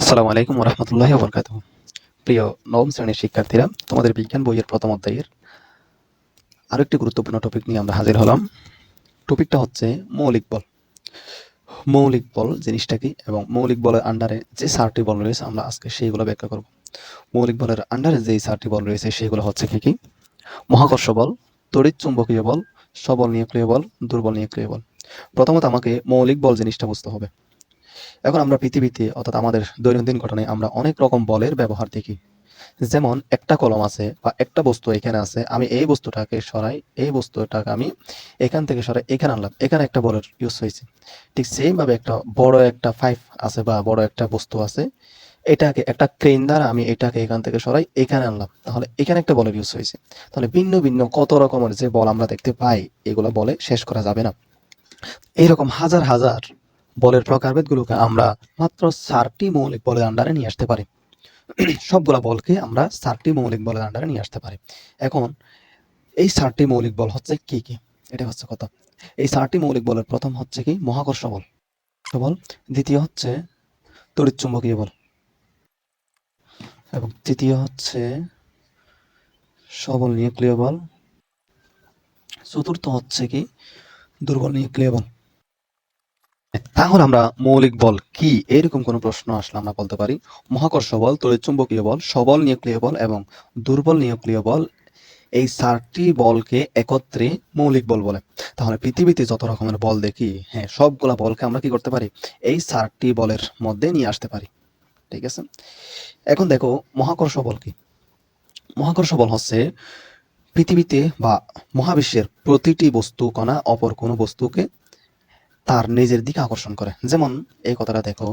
আসসালামু আলাইকুম ওয়া রাহমাতুল্লাহি ওয়া বারাকাতুহু। প্রিয় নবম শ্রেণীর শিক্ষার্থীরা, তোমাদের বিজ্ঞান বইয়ের প্রথম অধ্যায়ের আরেকটি গুরুত্বপূর্ণ টপিক নিয়ে আমরা হাজির হলাম। টপিকটা হচ্ছে মৌলিক বল। মৌলিক বল জিনিসটা কি এবং মৌলিক বলের আন্ডারে যে 4টি বল রয়েছে আমরা আজকে সেইগুলো ব্যাখ্যা করব। মৌলিক বলের আন্ডারে যে 4টি বল রয়েছে সেগুলো হচ্ছে কি? মহাকর্ষ বল, তড়িৎ চুম্বকীয় বল, সবল নিউক্লিয় বল, দুর্বল নিউক্লিয় বল। প্রথমত আমাকে মৌলিক বল জিনিসটা বুঝতে হবে। এখন আমরা পৃথিবীতে অর্থাৎ আমাদের দৈনন্দিন ঘটনায় আমরা অনেক রকম বলের ব্যবহার দেখি। যেমন একটা কলম আছে বা একটা বস্তু এখানে আছে, আমি এই বস্তুটাকে সরাই, এই বস্তুটাকে আমি এখান থেকে সরাই এখানে আনলাম, এখানে একটা বলের ইউজ হয়েছে। ঠিক সেম ভাবে একটা বড় একটা পাইপ আছে বা বড় একটা বস্তু আছে, এটাকে একটা ক্রেন দ্বারা আমি এটাকে এখান থেকে সরাই এখানে আনলাম, তাহলে এখানে একটা বলের ইউজ হয়েছে। তাহলে ভিন্ন ভিন্ন কত রকমের যে বল আমরা দেখতে পাই, এগুলো বলে শেষ করা যাবে না। এইরকম হাজার হাজার বলের প্রকারভেদগুলোকে আমরা মাত্র 4টি মৌলিক বলের আন্ডারে নিয়ে আসতে পারি। সবগুলা বলকে আমরা 4টি মৌলিক বলের আন্ডারে নিয়ে আসতে পারি। এখন এই 4টি মৌলিক বল হচ্ছে কি কি, এটা হচ্ছে কথা। এই 4টি মৌলিক বলের প্রথম হচ্ছে কি মহাকর্ষ বল, দ্বিতীয় হচ্ছে তড়িৎ চুম্বকীয় বল, এবং তৃতীয় হচ্ছে সবল নিউক্লিয় বল, চতুর্থ হচ্ছে কি দুর্বল নিউক্লিয় বল। তাহলে আমরা মৌলিক বল কি এরকম কোনো প্রশ্ন আসলে আমরা বলতে পারি মহাকর্ষ বল, তড়িৎ চুম্বকীয় বল, সবল নিউক্লিয় বল এবং দুর্বল নিউক্লিয় বল, এই 4টি বলকে একত্রে মৌলিক বল বলে। তাহলে পৃথিবীতে যত রকমের বল দেখি, হ্যাঁ, সবগুলা বলকে আমরা কি করতে পারি এই 4টি বলের মধ্যে নিয়ে আসতে পারি। ঠিক আছে, এখন দেখো মহাকর্ষ বল কি। মহাকর্ষ বল হচ্ছে পৃথিবীতে বা মহাবিশ্বের প্রতিটি বস্তু কণা অপর কোনো বস্তুকে তার নিজের দিকে আকর্ষণ করে। যেমন এই কথাটা দেখো,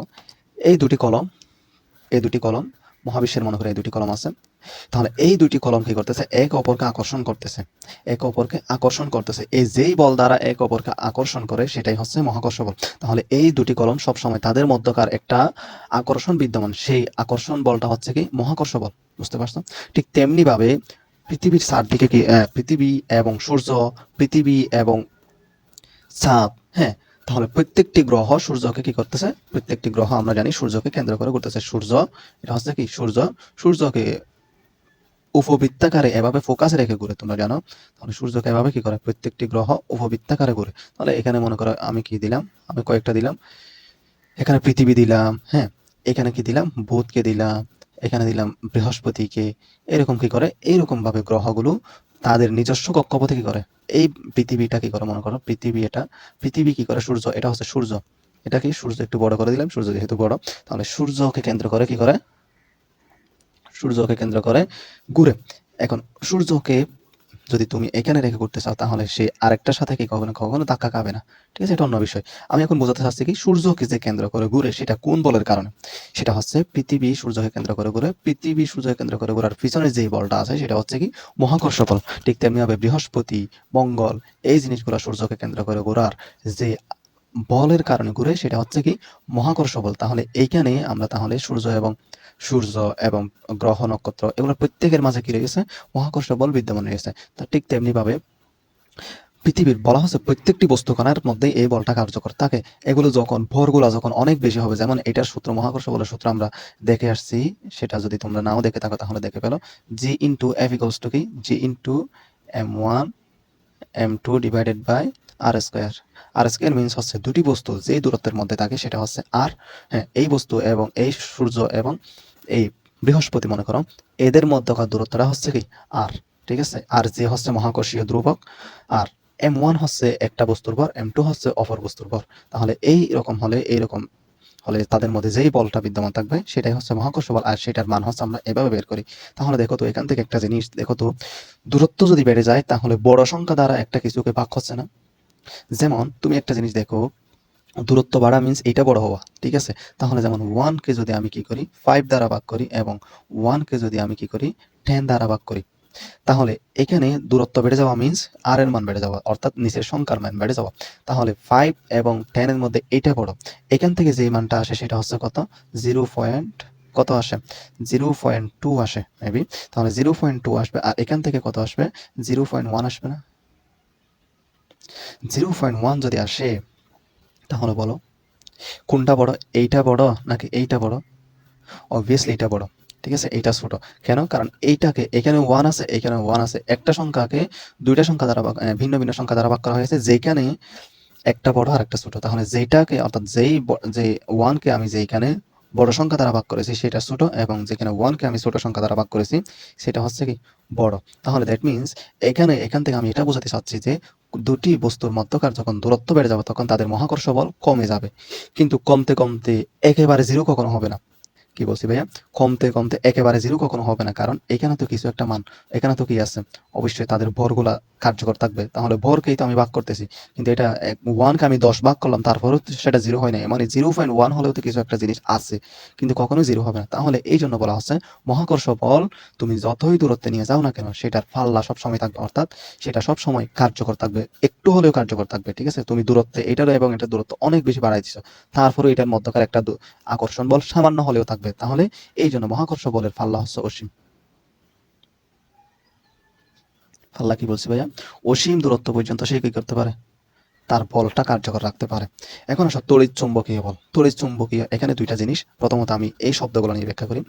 এই দুটি কলম, এই দুটি কলম মহাবিশ্বের, মনে করে এই দুটি কলম আছে, তাহলে এই দুটি কলম কি করতেছে এক অপরকে আকর্ষণ করতেছে, এক অপরকে আকর্ষণ করতেছে। এই যেই বল দ্বারা এক অপরকে আকর্ষণ করে সেটাই হচ্ছে মহাকর্ষ বল। তাহলে এই দুটি কলম সবসময় তাদের মধ্যকার একটা আকর্ষণ বিদ্যমান, সেই আকর্ষণ বলটা হচ্ছে কি মহাকর্ষ বল। বুঝতে পারছো? ঠিক তেমনি ভাবে পৃথিবীর চারদিকে কি পৃথিবী এবং সূর্য, পৃথিবী এবং চাঁদ, হ্যাঁ, তাহলে প্রত্যেকটি গ্রহ সূর্যকে কি করতেছে, প্রত্যেকটি গ্রহ আমরা জানি সূর্যকে কেন্দ্র করে ঘুরতেছে। সূর্য এটা হচ্ছে কি সূর্যকে উপবৃত্তাকারে এভাবে ফোকাসে রেখে ঘুরে, তোমরা জানো। তাহলে সূর্যকে এভাবে কি করে প্রত্যেকটি গ্রহ উপবৃত্তাকারে ঘুরে। তাহলে এখানে মনে করো আমি কি দিলাম, আমি কয়েকটা দিলাম, এখানে পৃথিবী দিলাম, হ্যাঁ, এখানে কি দিলাম বুধকে দিলাম, এখানে দিলাম বৃহস্পতিকে। এরকম কি করে, এইরকম ভাবে গ্রহগুলো তাদের নিজস্ব কক্ষপথে কি করে, এই পৃথিবীটা কি করে, মনে করো পৃথিবী, এটা পৃথিবী কি করে, সূর্য এটা হচ্ছে সূর্য, এটা কি সূর্য, একটু বড় করে দিলাম, সূর্য যেহেতু বড়, তাহলে সূর্যকে কেন্দ্র করে কি করে, সূর্যকে কেন্দ্র করে ঘুরে। এখন সূর্যকে যদি তুমি এখানে রেখে করতে চাও, তাহলে সে আরেকটার সাথে কি কখনো কখনো ধাক্কা খাবে না। ঠিক আছে, এটা অন্য বিষয়। আমি এখন বোঝাতে চাচ্ছি কি সূর্যকে যে কেন্দ্র করে ঘুরে সেটা কোন বলের কারণে, সেটা হচ্ছে পৃথিবী সূর্যকে কেন্দ্র করে ঘুরে, পৃথিবী সূর্যকে কেন্দ্র করে ঘুরার পিছনে যেই বলটা আছে সেটা হচ্ছে কি মহাকর্ষ বল। ঠিক তেমনি ভাবে বৃহস্পতি, মঙ্গল, এই জিনিসগুলো সূর্যকে কেন্দ্র করে ঘোরার যে বলের কারণে ঘুরে সেটা হচ্ছে কি মহাকর্ষ বল। তাহলে এইখানে আমরা তাহলে সূর্য এবং গ্রহ নক্ষত্র এগুলো প্রত্যেকের মাঝে কি রয়েছে মহাকর্ষ বল বিদ্যমান রয়েছে। তা ঠিক তেমনি ভাবে পৃথিবীর বলা হচ্ছে প্রত্যেকটি বস্তু কণার মধ্যে এই বলটা কার্যকর থাকে। এগুলো যখন ভরগুলা যখন অনেক বেশি হবে, যেমন এটার সূত্র, মহাকর্ষ বলের সূত্র আমরা দেখে আসছি, সেটা যদি তোমরা নাও দেখে থাকো তাহলে দেখে ফেলো। G into f equals to কি, g into m1 m2 divided by r square. R square means হচ্ছে দুটি বস্তু যে দূরত্বের মধ্যে থাকে সেটা হচ্ছে আর। হ্যাঁ, এই বস্তু এবং এই সূর্য এবং এই বৃহস্পতি, মনে করো এদের মধ্যকার দূরত্বটা হচ্ছে কি আর। ঠিক আছে, আর যে হচ্ছে মহাকর্ষীয় ধ্রুবক, আর m1 হচ্ছে একটা বস্তুর ভর, m2 হচ্ছে অপর বস্তুর ভর। তাহলে এই রকম হলে, এইরকম হলে তাদের মধ্যে যেই বলটা বিদ্যমান থাকবে সেটাই হচ্ছে মহাকর্ষ বল, আর সেটার মান হচ্ছে আমরা এভাবে বের করি। তাহলে দেখো তো এখান থেকে একটা জিনিস দেখো তো, দূরত্ব যদি বেড়ে যায় তাহলে বড় সংখ্যা দ্বারা একটা কিছুকে ভাগ হচ্ছে না। যেমন তুমি একটা জিনিস দেখো, দূরত্ব বাড়া মিন্স এটা বড় হওয়া। ঠিক আছে, তাহলে যেমন 1 কে যদি আমি কি করি 5 দ্বারা ভাগ করি এবং 1 কে যদি আমি কি করি 10 দ্বারা ভাগ করি, তাহলে এখানে দূরত্ব বেড়ে যাওয়া মিন্স আর এর মান বেড়ে যাওয়া, অর্থাৎ নিচের সংখ্যার মান বেড়ে যাওয়া। তাহলে 5 এবং 10 এর মধ্যে এটা বড়। এখান থেকে যে মানটা আসে সেটা হচ্ছে কত, 0. কত আসে, 0.2 আসে মেবি। তাহলে 0.2 আসবে, আর এখান থেকে কত আসবে, 0.1 আসবে না। 0.1 যদি আসে তাহলে বলো কোনটা বড়, এইটা বড় নাকি এইটা বড়? অবভিয়াসলি এটা বড়, ঠিক আছে, এইটা ছোট। কেন? কারণ এইটাকে এখানে 1 আছে, এখানে 1 আছে, একটা সংখ্যাকে দুইটা সংখ্যা দ্বারা ভিন্ন ভিন্ন সংখ্যা দ্বারা ভাগ করা হয়েছে, যেখানে একটা বড় আর একটা ছোট। তাহলে যেটাকে অর্থাৎ যে 1 কে আমি যেখানে বড় সংখ্যা দ্বারা ভাগ করেছি সেটা ছোট, এবং যেখানে 1 কে আমি ছোট সংখ্যা দ্বারা ভাগ করেছি সেটা হচ্ছে কি বড়। তাহলে দ্যাট মিন্স এখান থেকে আমি এটা বোঝাতে চাচ্ছি যে দুটি বস্তুর মধ্যকার যখন দূরত্ব বেড়ে যাবে তখন তাদের মহাকর্ষ বল কমে যাবে, কিন্তু কমতে কমতে একেবারে জিরো কখনো হবে না। কি বলছি ভাইয়া? কমতে কমতে একেবারে জিরো কখনো হবে না, কারণ এখানে তো কিছু একটা মান, এখানে তো কি আছে, অবশ্যই তাদের ভরগুলা কার্যকর থাকবে। তাহলে ভরকেই তো আমি ভাগ করতেছি, কিন্তু এটা 1 কে আমি 10 ভাগ করলাম, তারপরেও তো সেটা জিরো হয় নাই, মানে 0.1 হলেও তো কিছু একটা জিনিস আছে, কিন্তু কখনোই জিরো হবে না। তাহলে এই জন্য বলা হচ্ছে মহাকর্ষ বল তুমি যতই দূরত্বে নিয়ে যাও না কেন সেটার পাল্লা সবসময় থাকবে, অর্থাৎ সেটা সবসময় কার্যকর থাকবে, একটু হলেও কার্যকর থাকবে, ঠিক আছে। তুমি দূরত্বে এটার এবং এটার দূরত্ব অনেক বেশি বাড়াই দিছো, তারপরে এটার মধ্যকার একটা আকর্ষণ বল সামান্য হলেও থাকবে। তাহলে এই জন্য মহাকর্ষ বলের পাল্লা হচ্ছে অসীম। পাল্লা কি বলছি ভাইয়া? অসীম দূরত্ব পর্যন্ত সে কি করতে পারে, তার বলটা কার্যকর রাখতে পারে। এখন আসো তড়িৎ চুম্বকীয় বল। তড়িৎ চুম্বকীয়, এখানে দুইটা জিনিস, প্রথমত আমি এই শব্দগুলো নিয়ে ব্যাখ্যা করি।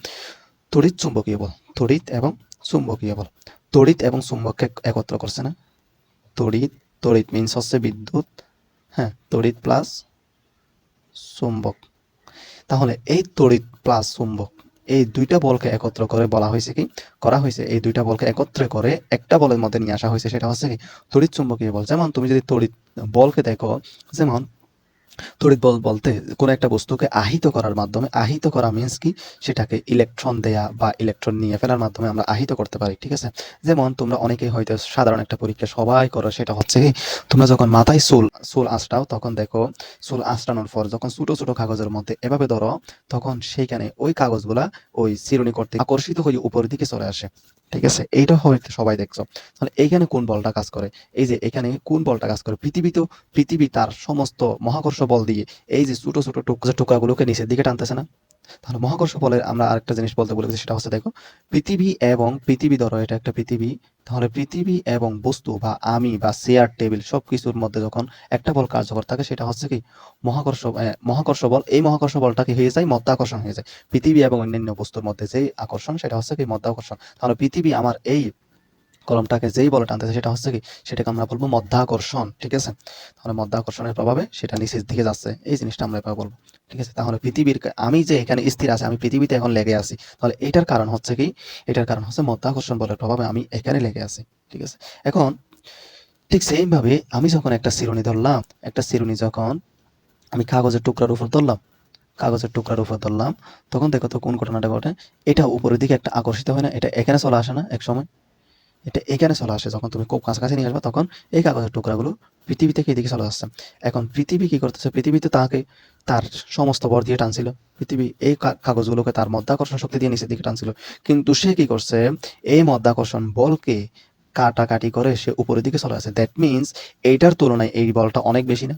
তড়িৎ চুম্বকীয় বল, তড়িৎ এবং চুম্বকীয় বল। তড়িৎ এবং চুম্বককে একত্র করছে না? তড়িৎ, তড়িৎ মিন্স হচ্ছে বিদ্যুৎ, হ্যাঁ, তড়িৎ প্লাস চুম্বক। তাহলে এই তড়িৎ প্লাস চুম্বক, এই দুইটা বলকে একত্র করে বলা হয়েছে কি, করা হয়েছে, এই দুইটা বলকে একত্রে করে একটা বলের মধ্যে নিয়ে আসা হয়েছে, সেটা হচ্ছে কি তড়িৎ চুম্বকীয় বল। যেমন তুমি যদি তড়িৎ বলকে দেখো, যেমন তড়িৎ বল বলতে কোনো একটা বস্তুকে আহিত করার মাধ্যমে, আহিত করা মিন্স কি, সেটাকে ইলেকট্রন দেয়া বা ইলেকট্রন নিয়ে ফেলার মাধ্যমে আমরা আহিত করতে পারি, ঠিক আছে। যেমন তোমরা অনেকেই হয়তো সাধারণ একটা পরীক্ষা সবাই করো, সেটা হচ্ছে কি, তোমরা যখন মাথায় চুল আঁচড়াও তখন দেখো চুল আঁচড়ানোর পর যখন ছোট ছোট কাগজের মধ্যে এভাবে ধরো, তখন সেইখানে ওই কাগজগুলা ওই চিরুনি করতে আকর্ষিত হয়ে উপরের দিকে চলে আসে, ঠিক আছে। এইটা হয়তো সবাই দেখছো। তাহলে এইখানে কোন বলটা কাজ করে? এই যে এখানে কোন বলটা কাজ করে? পৃথিবী তার সমস্ত মহাকর্ষ বল দিয়ে এই যে ছোট ছোট টুকরাগুলোকে নিচের দিকে টানতেছে না? তাহলে মহাকর্ষ বলের আমরা আরেকটা জিনিস বলতে বলে গেছি, সেটা হচ্ছে দেখো, পৃথিবী ধরো এটা একটা পৃথিবী, তাহলে পৃথিবী এবং বস্তু বা আমি বা চেয়ার টেবিল সবকিছুর মধ্যে যখন একটা বল কার্যকর থাকে সেটা হচ্ছে কি মহাকর্ষ বল। এই মহাকর্ষ বলটা কি হয়ে যায়, মধ্যাকর্ষণ হয়ে যায়। পৃথিবী এবং অন্যান্য বস্তুর মধ্যে যে আকর্ষণ সেটা হচ্ছে কি মধ্যাকর্ষণ। তাহলে পৃথিবী আমার এই কলমটাকে যেই বলে টানতেছে সেটা হচ্ছে কি, সেটাকে আমরা বলবো মধ্যাকর্ষণ, ঠিক আছে। তাহলে মধ্যাকর্ষণের প্রভাবে সেটা নিচের দিকে যাচ্ছে, এই জিনিসটা আমরা এভাবে বলবো, ঠিক আছে। তাহলে আমি যে এখানে স্থির আছে, আমি পৃথিবীতে এখন লেগে আছি, তাহলে এটার কারণ হচ্ছে কি, এটার কারণ হচ্ছে মধ্যাকর্ষণ বলের প্রভাবে আমি এখানে লেগে আছি, ঠিক আছে। এখন ঠিক সেম ভাবে আমি যখন একটা চিরুনি ধরলাম, একটা চিরুনি যখন আমি কাগজের টুকরার উপর ধরলাম, তখন দেখো তো কোন ঘটনাটা ঘটে, এটা উপরের দিকে একটা আকর্ষিত হয় না, এটা এখানে চলে আসে না এক সময়, এটা এখানে চলে আসে। যখন তুমি খুব কাছাকাছি নিয়ে আসবে তখন এই কাগজের টুকরাগুলো পৃথিবী থেকে এদিকে চলে আসছে। এখন পৃথিবী কি করতেছে, পৃথিবী তো তাকে তার সমস্ত ভর দিয়ে টানছিল, পৃথিবী এই কাগজগুলোকে তার মধ্যাকর্ষণ শক্তি দিয়ে নিচের দিকে টানছিল, কিন্তু সে কি করছে, এই মধ্যাকর্ষণ বলকে কাটাকাটি করে সে উপরের দিকে চলে আসে। দ্যাট মিনস এইটার তুলনায় এই বলটা অনেক বেশি না?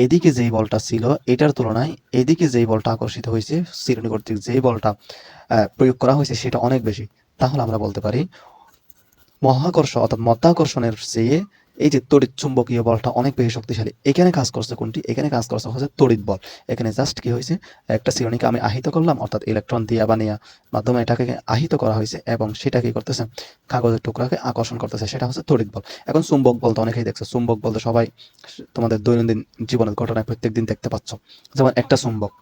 এদিকে যেই বলটা ছিল এটার তুলনায় এদিকে যেই বলটা আকর্ষিত হয়েছে, চিরুনি কর্তৃক যেই বলটা প্রয়োগ করা হয়েছে সেটা অনেক বেশি। তাহলে আমরা বলতে পারি মহাকর্ষ অর্থাৎ মধ্যাকর্ষণের চেয়ে এই যে তড়িৎ চুম্বকীয় বলটা অনেক বেশি শক্তিশালী। এখানে কাজ করছে কোনটি, এখানে কাজ করছে হচ্ছে তড়িৎ বল। এখানে জাস্ট কি হয়েছে, একটা চিরুনিকে আমি আহিত করলাম, অর্থাৎ ইলেকট্রন দিয়া বা নেয়া মাধ্যমে এটাকে আহিত করা হয়েছে, এবং সেটা কি করতেছে, কাগজের টুকরাকে আকর্ষণ করতেছে, সেটা হচ্ছে তড়িৎ বল। এখন চুম্বক বলতে অনেকেই দেখছে, চুম্বক বলতে সবাই তোমাদের দৈনন্দিন জীবনের ঘটনায় প্রত্যেকদিন দেখতে পাচ্ছ। যেমন একটা চুম্বক,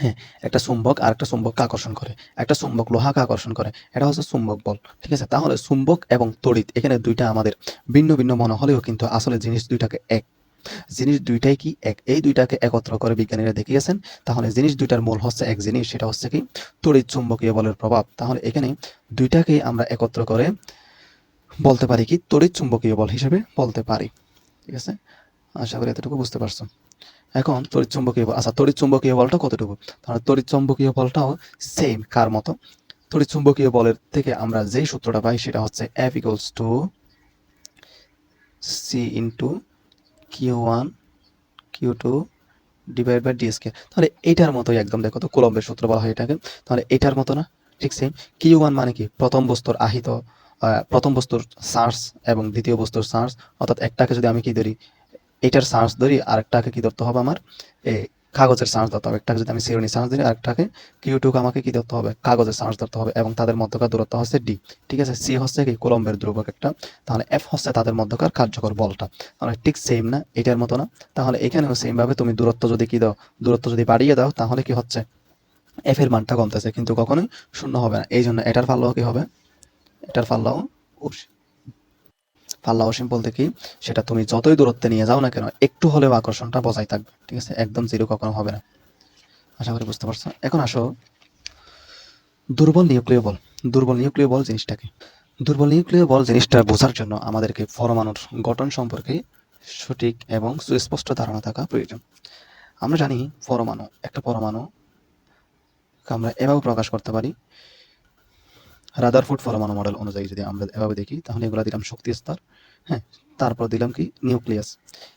হ্যাঁ, একটা চুম্বক আর একটা চুম্বককে আকর্ষণ করে, একটা চুম্বক লোহাকে আকর্ষণ করে, এটা হচ্ছে চুম্বক বল, ঠিক আছে। তাহলে চুম্বক এবং তড়িৎ এখানে দুইটা আমাদের ভিন্ন ভিন্ন মনে হলেও কিন্তু আসলে জিনিস দুইটাকে এক, জিনিস দুইটাই কি এক, এই দুইটাকে একত্র করে বিজ্ঞানীরা দেখিয়েছেন। তাহলে জিনিস দুইটার মূল হচ্ছে এক জিনিস, সেটা হচ্ছে কি তড়িৎ চুম্বকীয় বলের প্রভাব। তাহলে এখানে দুইটাকে আমরা একত্র করে বলতে পারি কি তড়িৎ চুম্বকীয় বল হিসেবে বলতে পারি, ঠিক আছে। আশা করি এতটুকু বুঝতে পারছো। এখন তড়িৎচুম্বকীয় বল, আচ্ছা তড়িৎচুম্বকীয় বলটা কতটুকু, তাহলে তড়িৎচুম্বকীয় বলটাও সেম কার মতো, তড়িৎচুম্বকীয় বলের থেকে আমরা যেই সূত্রটা পাই সেটা হচ্ছে F equals to C into Q1 Q2 divide by d square. তাহলে এটার মতোই একদম, দেখো তো কুলম্বের সূত্র বলা হয় এটাকে, তাহলে এটার মতো না? ঠিক সেম। Q1 মানে কি, প্রথম বস্তুর চার্জ এবং দ্বিতীয় বস্তুর চার্জ, অর্থাৎ একটাকে যদি আমি কি ধরি, এটার চার্জ ধরি, আরেকটাকে কি ধরতে হবে আমার, কাগজের চার্জ ধরতে হবে। একটাকে যদি আমি সিও নিয়ে চার্জ দিই, আরেকটাকে Q2 কে আমাকে কি ধরতে হবে? কাগজের চার্জ ধরতে হবে, এবং তাদের মধ্যকার দূরত্ব হচ্ছে d। ঠিক আছে? c হচ্ছে কি কুলম্বের ধ্রুবক একটা, তাহলে f হচ্ছে তাদের মধ্যকার কার্যকর বলটা। তাহলে ঠিক সেম না, এটার মতো না। তাহলে এখানেও সেম ভাবে তুমি দূরত্ব যদি কি দাও, দূরত্ব যদি বাড়িয়ে দাও, তাহলে কি হচ্ছে? f এর মানটা কমতেছে, কিন্তু কখনোই শূন্য হবে না। এই জন্য এটার পাল্লাও কি হবে? এটার পাল্লাও পাল্লা অসীম বলতে কি, সেটা তুমি যতই দূরত্বে নিয়ে যাও না কেন, একটু হলেও আকর্ষণটা বজায় থাকবে। ঠিক আছে? একদম জিরো কখনো হবে না। আশা করি বুঝতে পারছো। এখন আসো দুর্বল নিউক্লিয় বল। দুর্বল নিউক্লিয় বল জিনিসটা কি? দুর্বল নিউক্লিয় বল জিনিসটা বোঝার জন্য আমাদেরকে পরমাণুর গঠন সম্পর্কে সঠিক এবং সুস্পষ্ট ধারণা থাকা প্রয়োজন। আমরা জানি একটা পরমাণু আমরা এভাবে প্রকাশ করতে পারি। রাদারফোর্ড পরমাণু মডেল অনুযায়ী যদি আমরা এভাবে দেখি, তাহলে এগুলো দিলাম শক্তি স্তর, হ্যাঁ, তারপর দিলাম কি নিউক্লিয়াস।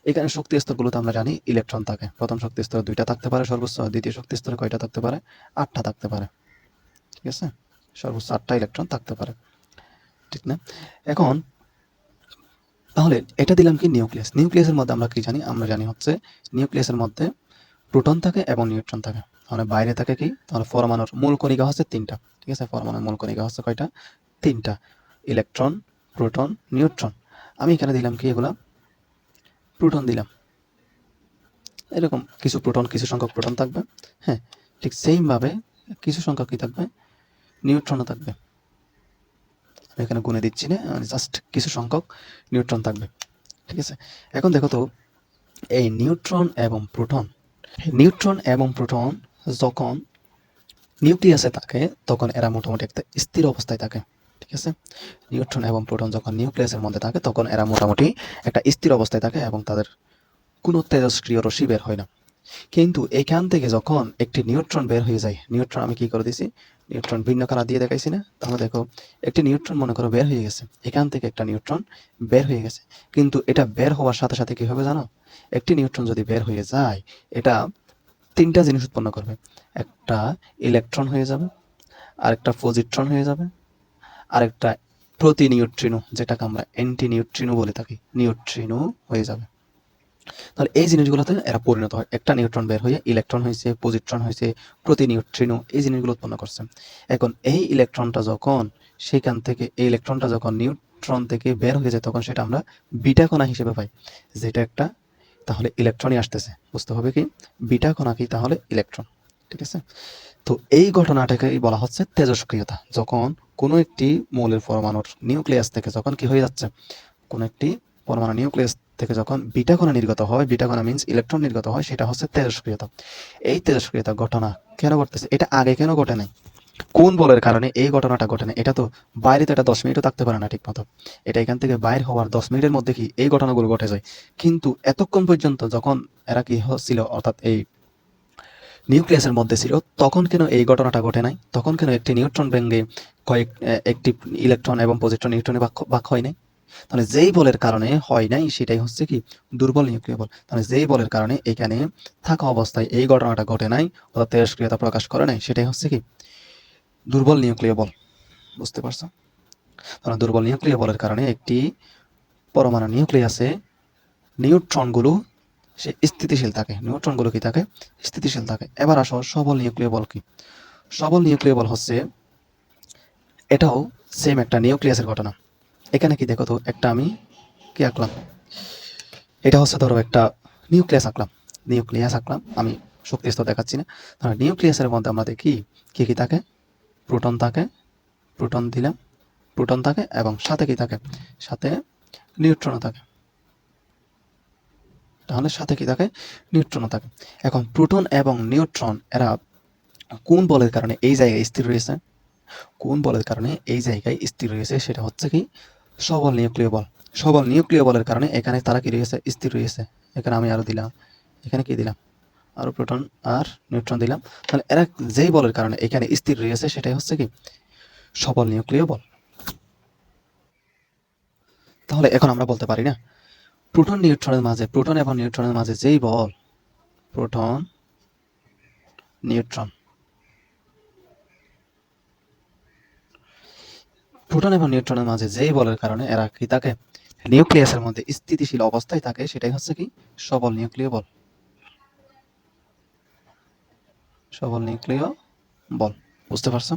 এখানে শক্তি স্তরগুলোতে আমরা জানি ইলেকট্রন থাকে। প্রথম শক্তি স্তরে 2টা থাকতে পারে সর্বোচ্চ, দ্বিতীয় শক্তি স্তরে কয়টা থাকতে পারে? 8টা থাকতে পারে। ঠিক আছে? সর্বোচ্চ 8টা ইলেকট্রন থাকতে পারে, ঠিক না? এখন তাহলে এটা দিলাম কি নিউক্লিয়াস। নিউক্লিয়াসের মধ্যে আমরা কি জানি? আমরা জানি হচ্ছে নিউক্লিয়াসের মধ্যে প্রোটন থাকে এবং নিউট্রন থাকে। তাহলে বাইরে থাকে কি? তাহলে পরমাণুর মূল কণিকা হচ্ছে 3টা। ঠিক আছে? পরমাণুর মূল কণিকা হচ্ছে কয়টা? 3টা। Electron, proton, neutron. আমি এখানে দিলাম কি? এগুলা প্রোটন দিলাম। এরকম কিছু প্রোটন, কিছু সংখ্যক প্রোটন থাকবে, হ্যাঁ। ঠিক সেম ভাবে কিছু সংখ্যক কি থাকবে? নিউট্রনও থাকবে। আমি এখানে গুণে দিচ্ছি না, জাস্ট কিছু সংখ্যক নিউট্রন থাকবে। ঠিক আছে? এখন দেখো তো, এই নিউট্রন এবং প্রোটন যখন নিউক্লিয়াসে থাকে, তখন এরা মোটামুটি একটা স্থির অবস্থায় থাকে। ঠিক আছে? নিউট্রন এবং প্রোটন যখন নিউক্লিয়াসের মধ্যে থাকে, তখন এরা মোটামুটি একটা স্থির অবস্থায় থাকে এবং তাদের কোনো তেজস্ক্রিয় রশ্মি বের হয় না। কিন্তু এখান থেকে যখন একটি নিউট্রন বের হয়ে যায়, নিউট্রন আমি কি করে দিছি? নিউট্রন ভিন্ন কালার দিয়ে দেখাইছি না? তাহলে দেখো, একটি নিউট্রন মনে করো বের হয়ে গেছে। এখান থেকে একটা নিউট্রন বের হয়ে গেছে, কিন্তু এটা বের হওয়ার সাথে সাথে কি হবে জানো? একটি নিউট্রন যদি বের হয়ে যায়, এটা 3টা জিনিস উৎপন্ন করবে। একটা ইলেকট্রন হয়ে যাবে, আরেকটা পজিট্রন হয়ে যাবে, আরেকটা প্রতি নিউট্রিনো, যেটাকে আমরা অ্যান্টি নিউট্রিনো বলে থাকি, নিউট্রিনো হয়ে যাবে। তাহলে এই জিনিসগুলোতে এরা পরিণত হয়। একটা নিউট্রন বের হয়ে ইলেকট্রন হয়েছে, পজিট্রন হয়েছে, প্রতি নিউট্রিনো, এই জিনিসগুলো উৎপন্ন করছে। এখন এই ইলেকট্রনটা যখন এই ইলেকট্রনটা যখন নিউট্রন থেকে বের হয়ে যায়, তখন সেটা আমরা বিটা কণা হিসেবে পাই, যেটা একটা তাহলে ইলেকট্রনই আসতেছে। বুঝতে হবে কি? বিটা কণা কি? তাহলে ইলেকট্রন। ঠিক আছে? তো এই ঘটনাটাকেই বলা হচ্ছে তেজস্ক্রিয়তা। যখন কোনো একটি মৌলের পরমাণুর নিউক্লিয়াস থেকে যখন কি হয়ে যাচ্ছে, কোনো একটি পরমাণু নিউক্লিয়াস থেকে যখন বিটা কণা নির্গত হয়, বিটা কণা মিন্স ইলেকট্রন নির্গত হয়, সেটা হচ্ছে তেজস্ক্রিয়তা। এই তেজস্ক্রিয়তা ঘটনা কেন ঘটতেছে? এটা আগে কেন ঘটে নাই? কোন বলের কারণে এই ঘটনাটা ঘটে না? এটা তো বাইরে তো এটা 10 মিনিটও থাকতে পারে না ঠিক মতো। এটা এখান থেকে বাইর হওয়ার 10 মিনিটের মধ্যে কি এই ঘটনাগুলো ঘটে যায়। কিন্তু এতক্ষণ পর্যন্ত যখন এরা কি হচ্ছিল, অর্থাৎ এই নিউক্লিয়াসের মধ্যে ছিল, তখন কেন এই ঘটনাটা ঘটে নাই? তখন কেন একটি নিউট্রন ভেঙে একটি ইলেকট্রন এবং পজিট্রন নিউট্রনে ভাগ হয় নাই? তাহলে যেই বলের কারণে হয় নাই, সেটাই হচ্ছে কি? দুর্বল নিউক্লিয় বল। তাহলে যেই বলের কারণে এখানে থাকা অবস্থায় এই ঘটনাটা ঘটে নাই, অর্থাৎ তেজস্ক্রিয়তা প্রকাশ করে নাই, সেটাই হচ্ছে কি? দুর্বল নিউক্লিয় বল। বুঝতে পারছো? তাহলে দুর্বল নিউক্লিয় বলের কারণে একটি পরমাণু নিউক্লিয়াসে নিউট্রনগুলো সে স্থিতিশীল থাকে। নিউট্রনগুলো কি থাকে? স্থিতিশীল থাকে। এবার আসো সবল নিউক্লিয় বল কি? সবল নিউক্লিয় বল হচ্ছে, এটাও সেম একটা নিউক্লিয়াসের ঘটনা। এখানে কি দেখো তো, একটা আমি কি আঁকলাম? এটা হচ্ছে ধরো একটা নিউক্লিয়াস আঁকলাম। আমি শক্তি স্তর দেখাচ্ছি না। তাহলে নিউক্লিয়াসের মধ্যে আমরা দেখি কি কি থাকে? প্রোটন থাকে, প্রোটন দিলাম, প্রোটন থাকে, এবং সাথে কি থাকে? সাথে নিউট্রনও থাকে। তাহলে সাথে কি থাকে? নিউট্রনও থাকে। এখন প্রোটন এবং নিউট্রন এরা কোন বলের কারণে এই জায়গায় স্থির রয়েছে? কোন বলের কারণে এই জায়গায় স্থির রয়েছে? সেটা হচ্ছে কি? সবল নিউক্লিয় বল। সবল নিউক্লিয় বলের কারণে এখানে তারা কি রয়েছে? স্থির রয়েছে। এখানে আমি আরো দিলাম, এখানে কি দিলাম? আরো প্রোটন আর নিউট্রন দিলাম। তাহলে এরা যেই বলের কারণে এখানে স্থির রয়েছে, সেটাই হচ্ছে কি? সবল নিউক্লিয় বল। তাহলে এখন আমরা বলতে পারি না, প্রোটন এবং নিউট্রনের মাঝে যেই বল, প্রোটন নিউট্রন প্রোটন এবং নিউট্রনের মাঝে যেই বলের কারণে এরা কি থাকে? নিউক্লিয়াসের মধ্যে স্থিতিশীল অবস্থায় থাকে, সেটাই হচ্ছে কি? সবল নিউক্লিয় বল। সবল নিউক্লিয় বল। বুঝতে পারছো?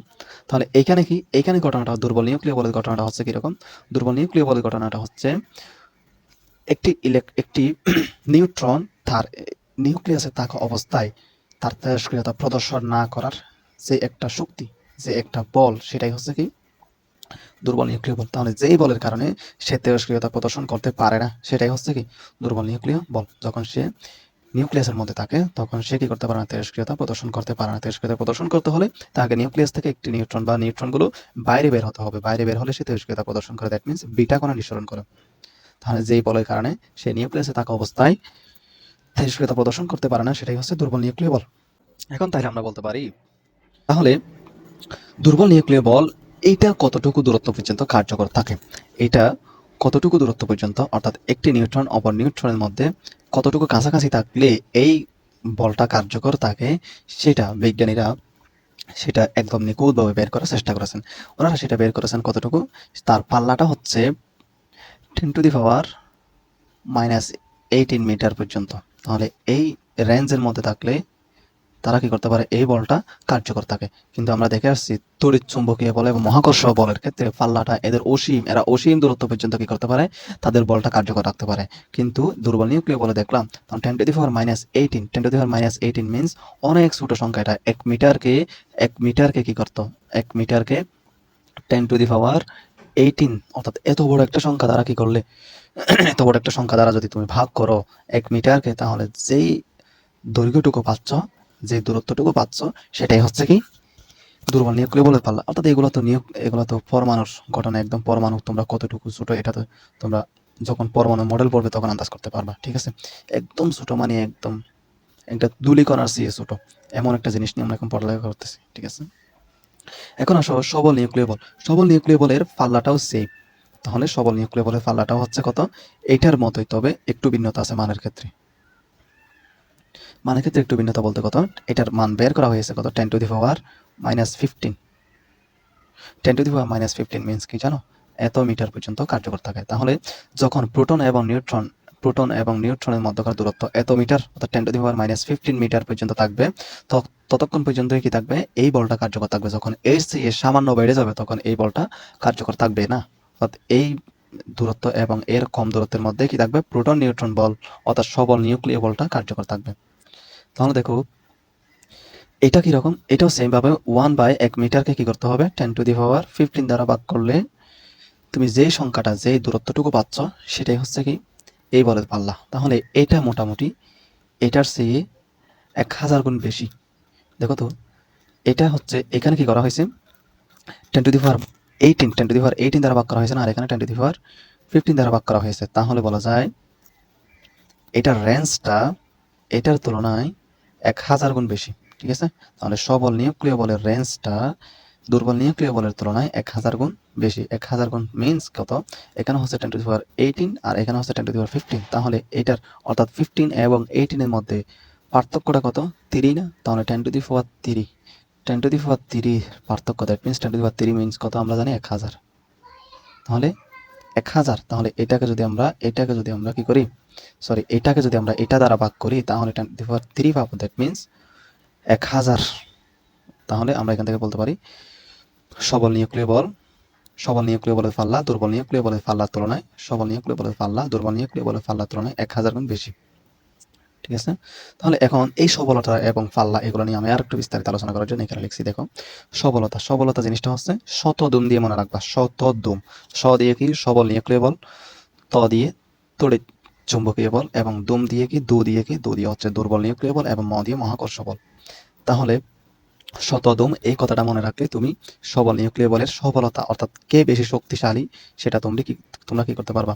তাহলে এইখানে কি, এইখানে ঘটনাটা দুর্বল নিউক্লিয় বলের ঘটনাটা হচ্ছে কিরকম? দুর্বল নিউক্লিয় বলের ঘটনাটা হচ্ছে একটি নিউট্রন তার নিউক্লিয়াসে থাকা অবস্থায় তার তেজস্ক্রিয়তা প্রদর্শন না করার যে একটা শক্তি, যে একটা বল, সেটাই হচ্ছে কি দুর্বল নিউক্লিয় বল। তাহলে যেই বলের কারণে সে তেজস্ক্রিয়তা প্রদর্শন করতে পারে না, সেটাই হচ্ছে কি দুর্বল নিউক্লিয় বল। যখন সে নিউক্লিয়াসের মধ্যে থাকে তখন সে কি করতে পারে না, তেজস্ক্রিয়তা প্রদর্শন করতে পারে না। তেজস্ক্রিয়তা প্রদর্শন করতে হলে তাকে নিউক্লিয়াস থেকে একটি নিউট্রন বা নিউট্রনগুলো বাইরে বের হতে হবে। বাইরে বের হলে সে তেজস্ক্রিয়তা প্রদর্শন করে, দ্যাট মিনস বিটা কণা নিঃসরণ করে। তাহলে যেই বলের কারণে সে নিউক্লিয়াসে থাকা অবস্থায় তেজস্ক্রিয়তা প্রদর্শন করতে পারে না, সেটাই হচ্ছে দুর্বল নিউক্লিয় বল। এখন তাহলে আমরা বলতে পারি, তাহলে দুর্বল নিউক্লিয় বল এইটা কতটুকু দূরত্ব পর্যন্ত কার্যকর থাকে? এটা কতটুকু দূরত্ব পর্যন্ত, অর্থাৎ একটি নিউট্রন অপর নিউট্রনের মধ্যে কতটুকু কাছাকাছি থাকলে এই বলটা কার্যকর থাকে, সেটা বিজ্ঞানীরা সেটা একদম নিখুঁতভাবে বের করার চেষ্টা করেছেন। ওনারা সেটা বের করেছেন কতটুকু, তার পাল্লাটা হচ্ছে 10⁻⁻18 মিটার পর্যন্ত। তাহলে এই রেঞ্জের মধ্যে থাকলে তারা কি করতে পারে, এই বলটা কার্যকর থাকে। কিন্তু আমরা দেখে আসছি তড়িৎ চুম্বকীয় বল এবং মহাকর্ষ বলের ক্ষেত্রে পাল্লাটা এদের অসীম, এরা অসীম দূরত্ব পর্যন্ত কি করতে পারে, তাদের বলটা কার্যকর রাখতে পারে। কিন্তু দুর্বল নিউক্লিয় বলে দেখলাম 10⁻⁻18 মিনস অনেক ছোট সংখ্যা। এটা 1 মিটারকে কি করতো, 1 মিটারকে 10⁻18, অর্থাৎ এত বড় একটা সংখ্যা দ্বারা কি করলে, এত বড় একটা সংখ্যা দ্বারা যদি তুমি ভাগ করো 1 মিটারকে, তাহলে যেই দৈর্ঘ্যটুকু পাচ্ছ, যে দূরত্বটুকু পাচ্ছ, সেটাই হচ্ছে কি দুর্বল নিউক্লিয় বলের পাল্লা। অর্থাৎ এগুলো তো পরমাণুর ঘটনা, একদম পরমাণু তোমরা কতটুকু ছোট এটা তো তোমরা যখন পরমাণু মডেল পড়বে তখন আন্দাজ করতে পারবা। ঠিক আছে, একদম ছোট মানে একদম একটা ধূলিকণার চেয়ে ছোট, এমন একটা জিনিস নিয়ে আমরা এখন পড়ালেখা করতেছি। ঠিক আছে, এখন আসো সবল নিউক্লিয় বল। সবল নিউক্লিয় বলের পাল্লাটাও সেম। তাহলে সবল নিউক্লিয় বলের পাল্লাটাও হচ্ছে কত, এটার মতোই, তবে একটু ভিন্নতা আছে মানের ক্ষেত্রে। মানের ক্ষেত্রে একটু ভিন্নতা বলতে কত, এটার মান বের করা হয়েছে কত, 10⁻⁻15। 10⁻⁻15 মিনস কি জানো, এত মিটার পর্যন্ত কার্যকর থাকে। তাহলে যখন প্রোটন এবং নিউট্রনের মধ্যকার দূরত্ব এত মিটার, অর্থাৎ 10⁻⁻15 মিটার পর্যন্ত থাকবে, ততক্ষণ পর্যন্ত কি থাকবে, এই বলটা কার্যকর থাকবে। যখন এর চেয়ে সামান্য বেড়ে যাবে তখন এই বলটা কার্যকর থাকবে না। অর্থাৎ এই দূরত্ব এবং এর কম দূরত্বের মধ্যে কি থাকবে, প্রোটন নিউট্রন বল অর্থাৎ সবল নিউক্লিয় বলটা কার্যকর থাকবে। তাহলে দেখো এটা কিরকম, এটাও সেম ভাবে 1/1 মিটারকে কি করতে হবে, 10⁻15 দ্বারা ভাগ করলে তুমি যেই সংখ্যাটা, যেই দূরত্বটুকু পাচ্ছ, সেটাই হচ্ছে কি এই বলের পাল্লা। তাহলে এটা মোটামুটি এটার চেয়ে 1000 গুণ বেশি। দেখো তো, এটা হচ্ছে এখানে কি করা হয়েছে, 10⁻18 দ্বারা ভাগ করা হয়েছে না, আর এখানে 10⁻15 দ্বারা ভাগ করা হয়েছে। তাহলে বলা যায় এটার রেঞ্জটা এটার তুলনায় 1000 গুণ বেশি। ঠিক আছে, তাহলে সবল নিউক্লিয় বলের রেঞ্জটা দুর্বল নিউক্লিয় বলের তুলনায় 1000 গুণ বেশি। 1000 গুণ মিনস কত, এখানে হচ্ছে 10⁻18 আর এখানে হচ্ছে 10⁻15। তাহলে এটার অর্থাৎ 15 এবং 18 এর মধ্যে পার্থক্যটা কত, 3 না? তাহলে 10⁻3 পার্থক্য, দ্যাট মিনস 10⁻3 মিনস কত আমরা জানি 1000। তাহলে 1000, তাহলে এটাকে যদি আমরা কি করি, সরি, এটাকে যদি আমরা এটা দ্বারা ভাগ করি তাহলে 10⁻3 পাবো, দ্যাট মিনস 1000। তাহলে আমরা এখান থেকে বলতে পারি সবল নিউক্লিয় বলের পাল্লা দুর্বল নিউক্লিয় বলের পাল্লার তুলনায়, সবল নিউক্লিয় বলের পাল্লা দুর্বল নিউক্লিয় বলের পাল্লার তুলনায় 1000 গুণ বেশি। ঠিক আছে, তাহলে এখন এই সবলতা এবং পাল্লা এগুলো নিয়ে আমি আর একটু বিস্তারিত আলোচনা করার জন্য এখানে লিখছি। দেখো, সবলতা জিনিসটা হচ্ছে শতদুম দিয়ে মনে রাখবা, শতদুম। স দিয়ে কি সবল নিউক্লিয় বল, ত দিয়ে তড়িৎ চুম্বকীয় বল, এবং দুম দিয়ে কি, দু দিয়ে হচ্ছে দুর্বল নিউক্লিয় বল, এবং ম দিয়ে মহাকর্ষ বল। তাহলে শতদম, এই কথাটা মনে রাখলে তুমি সবল নিউক্লিয় বলের সবলতা, অর্থাৎ কে বেশি শক্তিশালী, সেটা তোমরা কি করতে পারবা,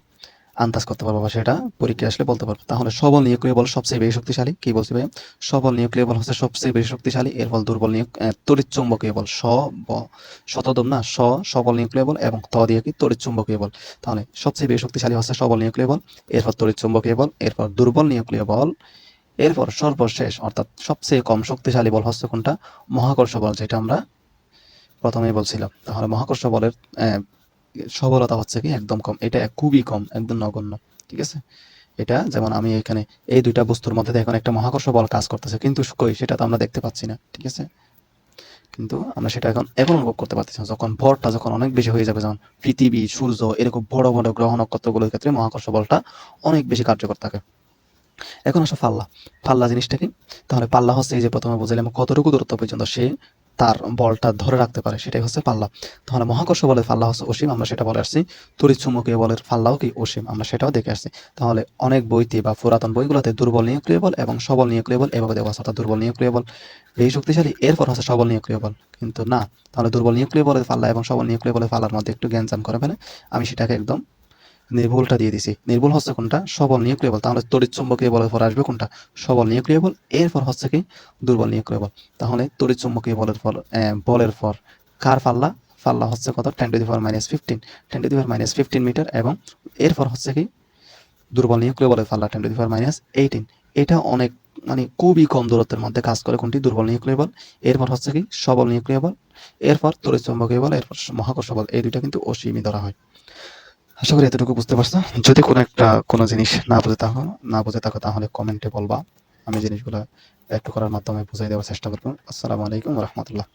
আন্দাজ করতে পারবা, বা সেটা পরীক্ষা আসলে বলতে পারবে। তাহলে সবল নিউক্লিয় বল সবচেয়ে বেশি শক্তিশালী, কি বলছি ভাই, সবল নিউক্লিয় বল হচ্ছে সবচেয়ে বেশি শক্তিশালী। এরপর দুর্বল তড়িৎ চুম্বকীয় বল, শতদম না, সবল নিউক্লিয় বল, এবং ত দিয়ে কি তড়িৎ চুম্বকীয় বল। তাহলে সবচেয়ে বেশি শক্তিশালী হচ্ছে সবল নিউক্লিয় বল, এরপর তড়িৎ চুম্বকীয় বল, এরপর দুর্বল নিউক্লিয় বল, এরপর সর্বশেষ অর্থাৎ সবচেয়ে কম শক্তিশালী বল হচ্ছে কোনটা, মহাকর্ষ বল, যেটা আমরা প্রথমেই বলছিলাম। তাহলে মহাকর্ষ বলের সবলতা হচ্ছে কি একদম কম, এটা খুবই কম, একদম নগণ্য। ঠিক আছে, এটা যেমন আমি এখানে এই দুইটা বস্তুর মধ্যে এখন একটা মহাকর্ষ বল কাজ করতেছে, কিন্তু কই সেটা তো আমরা দেখতে পাচ্ছি না, ঠিক আছে? কিন্তু আমরা সেটা এখন অনুভব করতে পারতেছি না। যখন ভরটা যখন অনেক বেশি হয়ে যাবে, যেমন পৃথিবী, সূর্য এরকম বড় বড় গ্রহ নক্ষত্রগুলোর ক্ষেত্রে মহাকর্ষ বলটা অনেক বেশি কার্যকর থাকে। এখন আসো পাল্লা জিনিসটা কি? তাহলে পাল্লা হচ্ছে এই যে প্রথমে বুঝাইলাম কতটুকু দূরত্ব পর্যন্ত সে তার বলটা ধরে রাখতে পারে, সেটাই হচ্ছে পাল্লা। তাহলে মহাকর্ষ বলের পাল্লা হচ্ছে অসীম, আমরা সেটা বলে আসছি। তড়িৎ চুম্বকীয় বলের পাল্লাও কি অসীম, আমরা সেটাও দেখে আসছি। তাহলে অনেক বইতে বা পুরাতন বইগুলোতে দুর্বল নিউক্লিয় বল এবং সবল নিউক্লিয় বল এভাবে দেওয়া আছে, অর্থাৎ দুর্বল নিউক্লিয় বল বেশি শক্তিশালী, এরপর হচ্ছে সবল নিউক্লিয় বল। কিন্তু না, তাহলে দুর্বল নিউক্লিয় বলের পাল্লা এবং সবল নিউক্লিয় বলের পাল্লার মধ্যে একটু গ্যাঞ্জাম করে ফেলে। আমি সেটাকে একদম নির্ভুলটা দিয়ে দিছি। নির্ভুল হচ্ছে কোনটা? সবল নিউক্লিয় বল। তাহলে তড়িৎ চুম্বকীয় বলের পর আসবে কোনটা? সবল নিউক্লিয় বল। এরপর হচ্ছে কি? দুর্বল নিউক্লিয় বল। তাহলে তড়িৎ চুম্বকীয় বলের পর কার পাল্লা? পাল্লা হচ্ছে কত? 10⁻15, 10⁻15 মিটার, এবং এরপর হচ্ছে কি? দুর্বল নিউক্লিয় বলের পাল্লা 10⁻18। এটা অনেক মানে খুবই কম দূরত্বের মধ্যে কাজ করে কোনটি? দুর্বল নিউক্লিয় বল। এরপর হচ্ছে কি? সবল নিউক্লিয় বল। এরপর তড়িৎ চুম্বকীয় বল, এরপর মহাকর্ষ বল। এই দুইটা কিন্তু অসীমই ধরা হয়। আশা করি এতটুকু বুঝতে পারছো। যদি কোনো জিনিস না বুঝে থাকো তাহলে কমেন্টে বলবা, আমি জিনিসগুলো একটু করার মাধ্যমে বুঝাই দেওয়ার চেষ্টা করবো। আসসালামু আলাইকুম রহমতুল্লাহ।